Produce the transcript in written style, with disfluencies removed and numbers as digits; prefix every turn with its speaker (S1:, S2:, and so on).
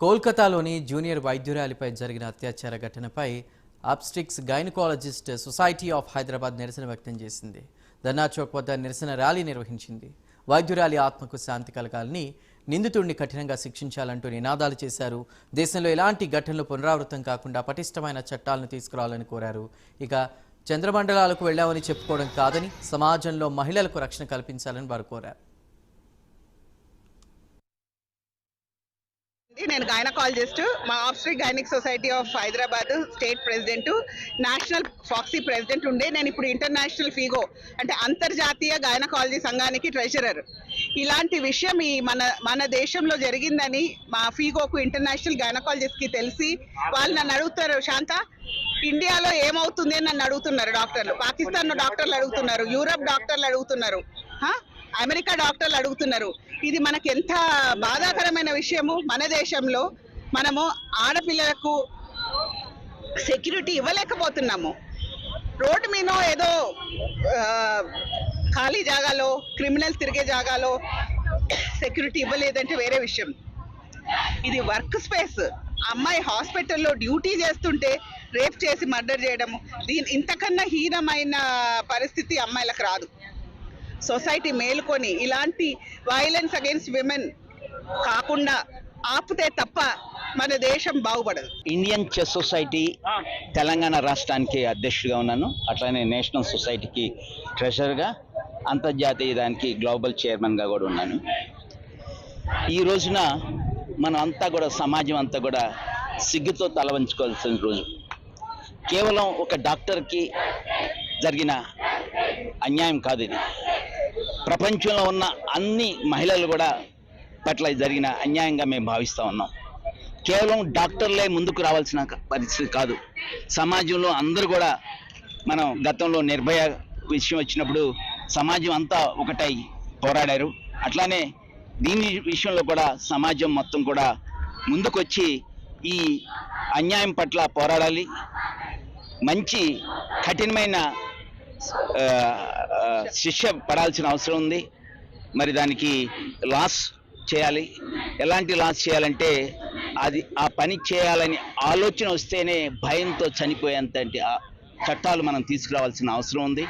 S1: కోల్కతాలోని జూనియర్ వైద్యురాలిపై జరిగిన అత్యాచార ఘటనపై obstetrics gynaecologist society of Hyderabad నిరసన వ్యక్తం చేసింది. ధర్నా చౌక్ వద్ద నిరసన ర్యాలీ నిర్వహించింది. వైద్యురాలి ఆత్మకు శాంతి కలగాలని, నిందితుడిని కఠినంగా శిక్షించాలంటూ నినాదాలు చేశారు. దేశంలో ఎలాంటి ఘటనలు పునరావృతం కాకుండా పటిష్టమైన చట్టాలను తీసుకురావాలని కోరారు. ఇక చంద్రమండలాలకు వెళ్లామని చెప్పుకోవడం కాదని, సమాజంలో మహిళలకు రక్షణ కల్పించాలని వారు కోరారు.
S2: నేను గైనకాలజిస్ట్, మా obstetric gynaec society of Hyderabad state president, national FOGSI president ఉండే. నేను ఇప్పుడు ఇంటర్నేషనల్ ఫీగో అంటే అంతర్జాతీయ గైనకాలజీ సంఘానికి ట్రెజరర్. ఇలాంటి విషయం మన దేశంలో జరిగిందని మా ఫీగోకు ఇంటర్నేషనల్ గైనకాలజిస్ట్కి తెలిసి వాళ్ళు నన్ను అడుగుతారు, శాంత ఇండియాలో ఏమవుతుంది అని నన్ను అడుగుతున్నారు డాక్టర్లు. పాకిస్తాన్ డాక్టర్లు అడుగుతున్నారు, యూరప్ డాక్టర్లు అడుగుతున్నారు, అమెరికా డాక్టర్లు అడుగుతున్నారు. ఇది మనకి ఎంత బాధాకరమైన విషయము. మన దేశంలో మనము ఆడపిల్లలకు సెక్యూరిటీ ఇవ్వలేకపోతున్నాము. రోడ్డు మీద ఏదో ఖాళీ జాగాలో, క్రిమినల్స్ తిరిగే జాగాలో సెక్యూరిటీ ఇవ్వలేదంటే వేరే విషయం. ఇది వర్క్ స్పేస్. అమ్మాయి హాస్పిటల్లో డ్యూటీ చేస్తుంటే రేప్ చేసి మర్డర్ చేయడము, ఇంతకన్నా హీనమైన పరిస్థితి అమ్మాయిలకు రాదు. సొసైటీ మేలుకొని ఇలాంటి వైలెన్స్ అగైన్స్ విమెన్ కాకుండా ఆపితే తప్ప మన దేశం బాగుపడదు.
S3: ఇండియన్ చెస్ సొసైటీ తెలంగాణ రాష్ట్రానికి అధ్యక్షుడిగా ఉన్నాను. అట్లానే నేషనల్ సొసైటీకి ట్రెజరర్గా, అంతర్జాతీయ దానికి గ్లోబల్ చైర్మన్గా కూడా ఉన్నాను. ఈ రోజున మనం అంతా కూడా, సమాజం అంతా కూడా సిగ్గుతో తల వంచుకోవాల్సిన రోజు. కేవలం ఒక డాక్టర్కి జరిగిన అన్యాయం కాదు ఇది. ప్రపంచంలో ఉన్న అన్ని మహిళలు కూడా పట్ల జరిగిన అన్యాయంగా మేము భావిస్తూ ఉన్నాం. కేవలం డాక్టర్లే ముందుకు రావాల్సిన పరిస్థితి కాదు. సమాజంలో అందరూ కూడా, మనం గతంలో నిర్భయ విషయం వచ్చినప్పుడు సమాజం అంతా ఒకటై పోరాడారు. అట్లానే దీని విషయంలో కూడా సమాజం మొత్తం కూడా ముందుకొచ్చి ఈ అన్యాయం పట్ల పోరాడాలి. మంచి కఠినమైన శిక్ష పడాల్సిన అవసరం ఉంది. మరి దానికి లాస్ చేయాలి. ఎలాంటి లాస్ చేయాలంటే, అది ఆ పని చేయాలని ఆలోచన వస్తేనే భయంతో చనిపోయేంత చట్టాలు మనం తీసుకురావాల్సిన అవసరం ఉంది.